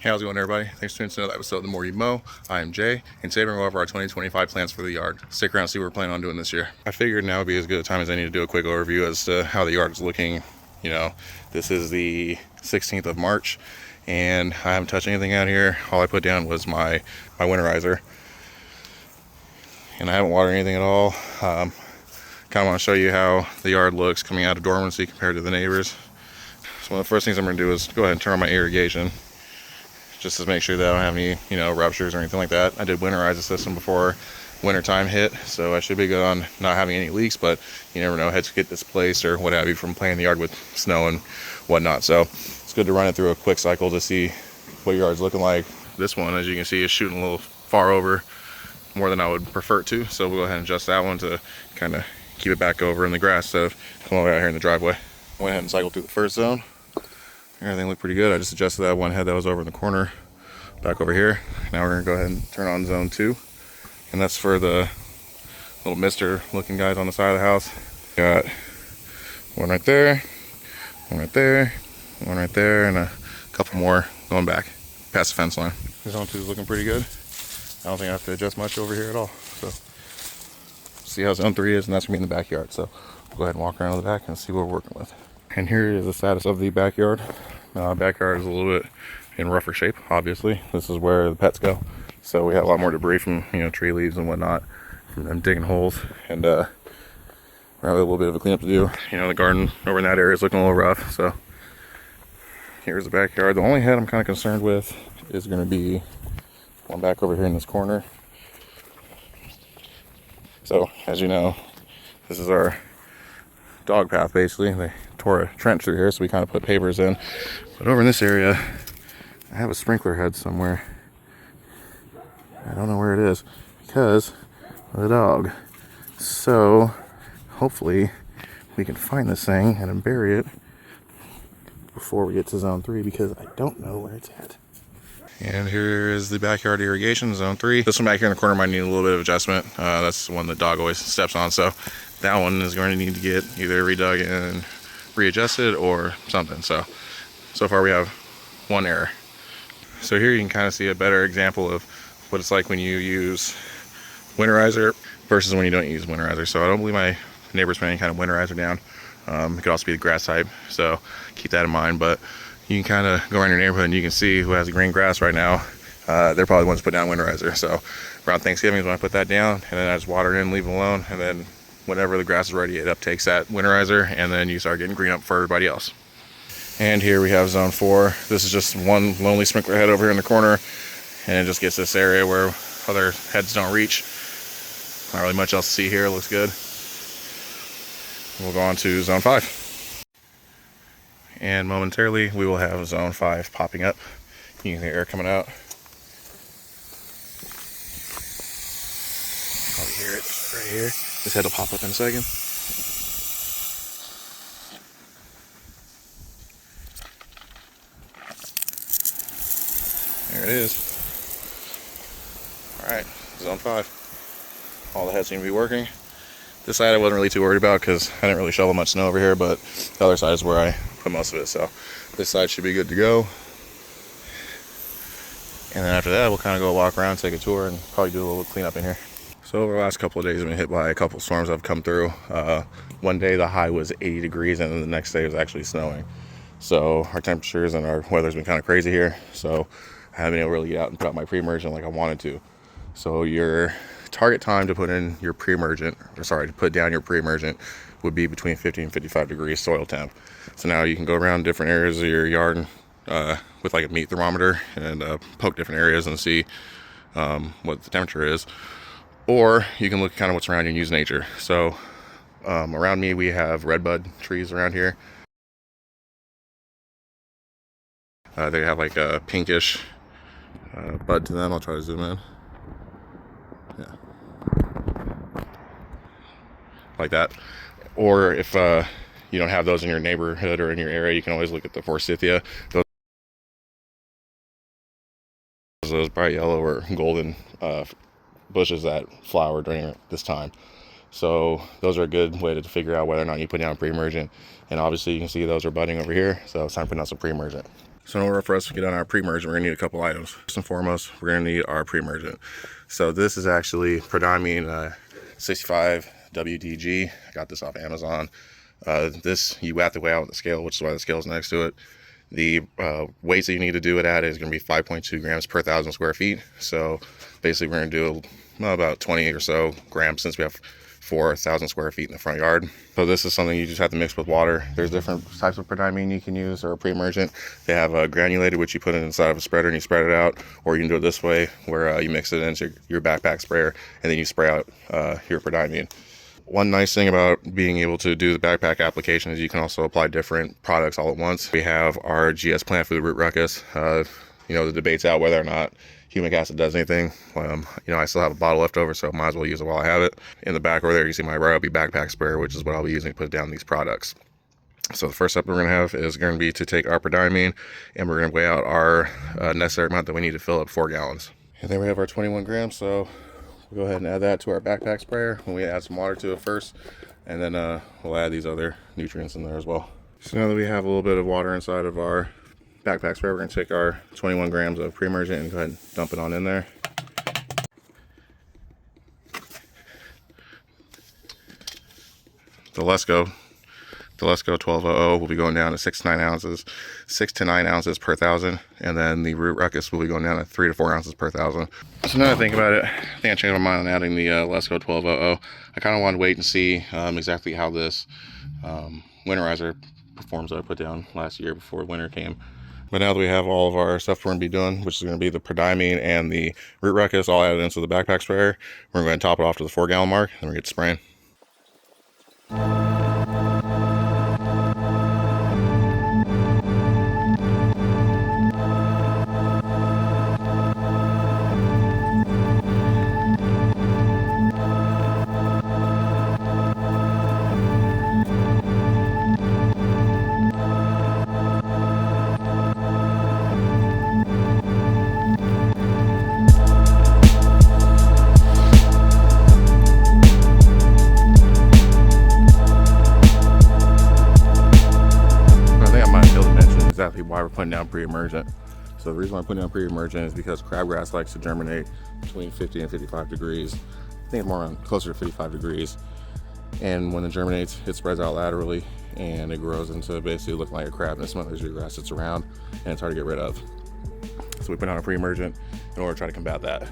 Hey, how's it going, everybody? Thanks for tuning in to another episode of The More You Mow. I am Jay, and today we're going to go over our 2025 plans for the yard. Stick around and see what we're planning on doing this year. I figured now would be as good a time as any to do a quick overview as to how the yard is looking. You know, this is the 16th of March, and I haven't touched anything out here. All I put down was my winterizer, and I haven't watered anything at all. Kind of want to show you how the yard looks coming out of dormancy compared to the neighbors. So one of the first things I'm going to do is go ahead and turn on my irrigation, just to make sure that I don't have any, ruptures or anything like that. I did winterize the system before winter time hit, so I should be good on not having any leaks, but you never know, heads get displaced or what have you from playing the yard with snow and whatnot. So it's good to run it through a quick cycle to see what your yard's looking like. This one, as you can see, is shooting a little far over, more than I would prefer it to, so we'll go ahead and adjust that one to kind of keep it back over in the grass instead of coming over out here in the driveway. Went ahead and cycled through the first zone. Everything looked pretty good. I just adjusted that one head that was over in the corner back over here. Now we're gonna go ahead and turn on zone 2, and that's for the little mister looking guys on the side of the house. Got one right there, one right there, one right there, and a couple more going back past the fence line. Zone 2 is looking pretty good. I don't think I have to adjust much over here at all. So see how zone 3 is, and that's gonna be in the backyard. So we'll go ahead and walk around to the back and see what we're working with. And here is the status of the backyard. Backyard is a little bit in rougher shape, obviously. This is where the pets go. So we have a lot more debris from, tree leaves and whatnot, from them digging holes. And we have a little bit of a cleanup to do. The garden over in that area is looking a little rough. So here's the backyard. The only head I'm kind of concerned with is going to be one back over here in this corner. So as you know, this is our dog path basically. They tore a trench through here, so we kind of put pavers in. But over in this area, I have a sprinkler head somewhere. I don't know where it is because of the dog. So hopefully we can find this thing and then bury it before we get to zone 3, because I don't know where it's at. And here is the backyard irrigation, zone 3. This one back here in the corner might need a little bit of adjustment. That's the one the dog always steps on, so that one is going to need to get either redug and readjusted or something. So far we have one error. So here you can kind of see a better example of what it's like when you use winterizer versus when you don't use winterizer. So I don't believe my neighbor's putting any kind of winterizer down. It could also be the grass type, so keep that in mind. But you can kind of go around your neighborhood and you can see who has green grass right now. They're probably the ones put down winterizer. So around Thanksgiving is when I put that down, and then I just water it in, leave it alone, and then whenever the grass is ready, it uptakes that winterizer, and then you start getting green up for everybody else. And here we have zone 4. This is just one lonely sprinkler head over here in the corner, and it just gets this area where other heads don't reach. Not really much else to see here. It looks good. We'll go on to zone 5. And momentarily we will have zone 5 popping up. You can hear air coming out. Probably hear it right here. This head will pop up in a second. There it is. Alright, zone 5. All the heads seem to be working. This side I wasn't really too worried about because I didn't really shovel much snow over here, but the other side is where I put most of it. So this side should be good to go. And then after that, we'll kind of go walk around, take a tour, and probably do a little cleanup in here. So over the last couple of days, I've been hit by a couple of storms that have come through. One day the high was 80 degrees, and then the next day it was actually snowing. So our temperatures and our weather's been kind of crazy here. So I haven't been able to really get out and put out my pre-emergent like I wanted to. So your target time to put in your pre-emergent, to put down your pre-emergent, would be between 50 and 55 degrees soil temp. So now you can go around different areas of your yard with like a meat thermometer and poke different areas and see what the temperature is. Or you can look kind of what's around you and use nature. So around me we have redbud trees around here. They have like a pinkish bud to them. I'll try to zoom in. Yeah. Like that. Or if you don't have those in your neighborhood or in your area, you can always look at the forsythia. Those bright yellow or golden bushes that flower during this time. So those are a good way to figure out whether or not you put down pre-emergent. And obviously you can see those are budding over here, so it's time to put down some pre-emergent. So in order for us to get on our pre-emergent, we're gonna need a couple items. First and foremost, we're gonna need our pre-emergent. So this is actually Pre-Emergent 65 WDG. I got this off Amazon. This, you have to weigh out with the scale, which is why the scale is next to it. The weights that you need to do it at is going to be 5.2 grams per 1,000 square feet. So basically we're going to do about 20 or so grams since we have 4,000 square feet in the front yard. So this is something you just have to mix with water. There's different types of Pre-Emergent you can use, or pre-emergent. They have granulated, which you put it inside of a spreader and you spread it out, or you can do it this way where you mix it into your backpack sprayer and then you spray out your Pre-Emergent. One nice thing about being able to do the backpack application is you can also apply different products all at once. We have our GS plant food root ruckus. The debate's out whether or not humic acid does anything. I still have a bottle left over, so might as well use it while I have it. In the back over there, you see my Ryobi backpack sprayer, which is what I'll be using to put down these products. So the first step we're going to have is going to be to take our Pre-Emergent and we're going to weigh out our necessary amount that we need to fill up 4 gallons. And then we have our 21 grams, so we'll go ahead and add that to our backpack sprayer. When we add some water to it first, and then we'll add these other nutrients in there as well. So now that we have a little bit of water inside of our backpack sprayer, we're going to take our 21 grams of Pre-Emergent and go ahead and dump it on in there. The Lesco 1200 will be going down to 6 to 9 ounces per 1,000, and then the root ruckus will be going down to 3 to 4 ounces per 1,000. So now that I think about it, I think I changed my mind on adding the Lesco 1200. I kind of wanted to wait and see exactly how this winterizer performs that I put down last year before winter came. But now that we have all of our stuff we're going to be doing, which is going to be the Pre-Emergent and the root ruckus all added into the backpack sprayer, we're going to top it off to the 4 gallon mark, and we're going to get spraying. Exactly why we're putting down Pre-Emergent. So the reason why I'm putting down Pre-Emergent is because crabgrass likes to germinate between 50 and 55 degrees. I think it's more around closer to 55 degrees. And when it germinates, it spreads out laterally and it grows into basically looking like a crab, and it smothers your grass that's around, and it's hard to get rid of. So we put down a Pre-Emergent in order to try to combat that.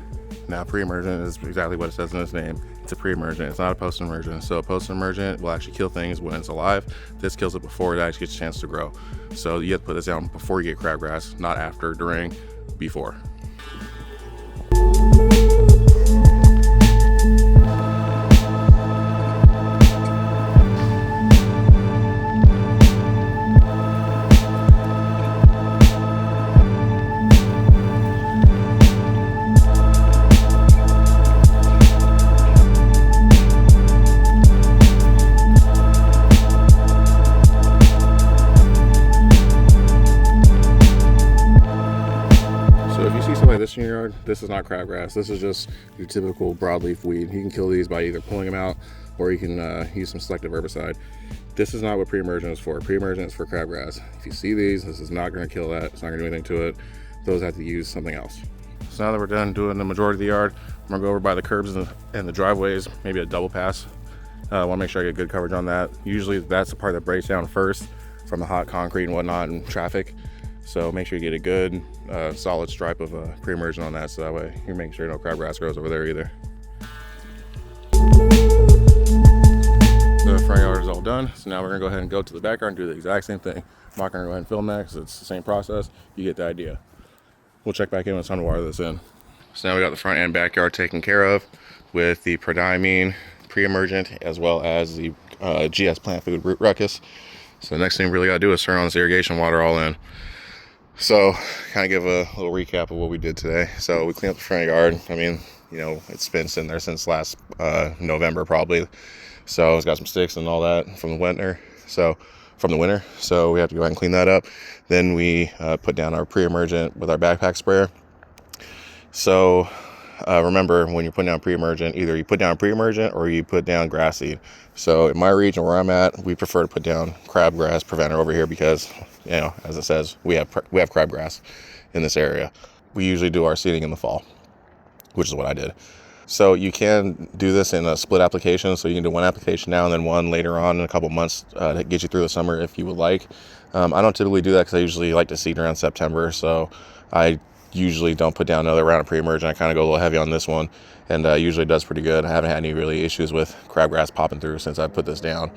Now, Pre-Emergent is exactly what it says in its name. It's a Pre-Emergent. It's not a Post-Emergent. So a Post-Emergent will actually kill things when it's alive. This kills it before it actually gets a chance to grow. So you have to put this down before you get crabgrass, not after, during, before. In your yard, this is not crabgrass. This is just your typical broadleaf weed. You can kill these by either pulling them out, or you can use some selective herbicide. This is not what Pre-Emergent is for. Pre-Emergent is for crabgrass. If you see these, this is not going to kill that. It's not going to do anything to it. Those have to use something else. So now that we're done doing the majority of the yard, I'm going to go over by the curbs and the driveways, maybe a double pass. I want to make sure I get good coverage on that. Usually that's the part that breaks down first from the hot concrete and whatnot and traffic. So make sure you get a good solid stripe of Pre-Emergent on that, so that way you're making sure no crabgrass grows over there either. The front yard is all done, so now we're gonna go ahead and go to the backyard and do the exact same thing. I'm not gonna go ahead and film that because it's the same process. You get the idea. We'll check back in when it's time to wire this in. So now we got the front and backyard taken care of with the Pre-Emergent, as well as the GS plant food root ruckus. So the next thing we really gotta do is turn on this irrigation water all in. So kind of give a little recap of what we did today. So we cleaned up the front yard. I mean, it's been sitting there since last November probably. So it's got some sticks and all that from the winter. So we have to go ahead and clean that up. Then we put down our Pre-Emergent with our backpack sprayer. So remember when you're putting down pre-emergent, either you put down pre-emergent or you put down grass seed. So in my region where I'm at, we prefer to put down crabgrass preventer over here because, you know, as it says, we have crabgrass in this area. We usually do our seeding in the fall, which is what I did. So you can do this in a split application. So you can do one application now and then one later on in a couple months to get you through the summer if you would like. I don't typically do that because I usually like to seed around September. So I usually don't put down another round of pre-emergent. I kind of go a little heavy on this one, and usually does pretty good. I haven't had any really issues with crabgrass popping through since I put this down.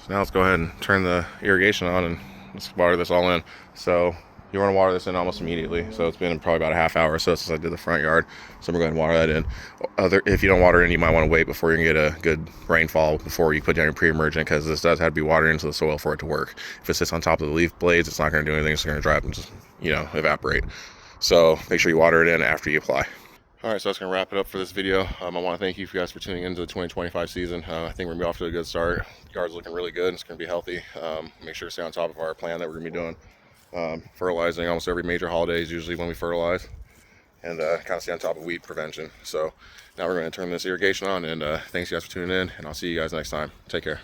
So now let's go ahead and turn the irrigation on and let's water this all in. So you want to water this in almost immediately. So it's been probably about a half hour or so since I did the front yard. So I'm going to go ahead and water that in. If you don't water it in, you might want to wait before you can get a good rainfall before you put down your pre-emergent, because this does have to be watered into the soil for it to work. If it sits on top of the leaf blades, it's not going to do anything. It's going to dry up and just, you know, evaporate. So make sure you water it in after you apply. All right, so that's going to wrap it up for this video. I want to thank you guys for tuning into the 2025 season. I think we're going to be off to a good start. The yard's looking really good. It's going to be healthy. Make sure to stay on top of our plan that we're going to be doing. Fertilizing almost every major holiday is usually when we fertilize, and kind of stay on top of weed prevention. So now we're going to turn this irrigation on, and thanks you guys for tuning in, and I'll see you guys next time. Take care.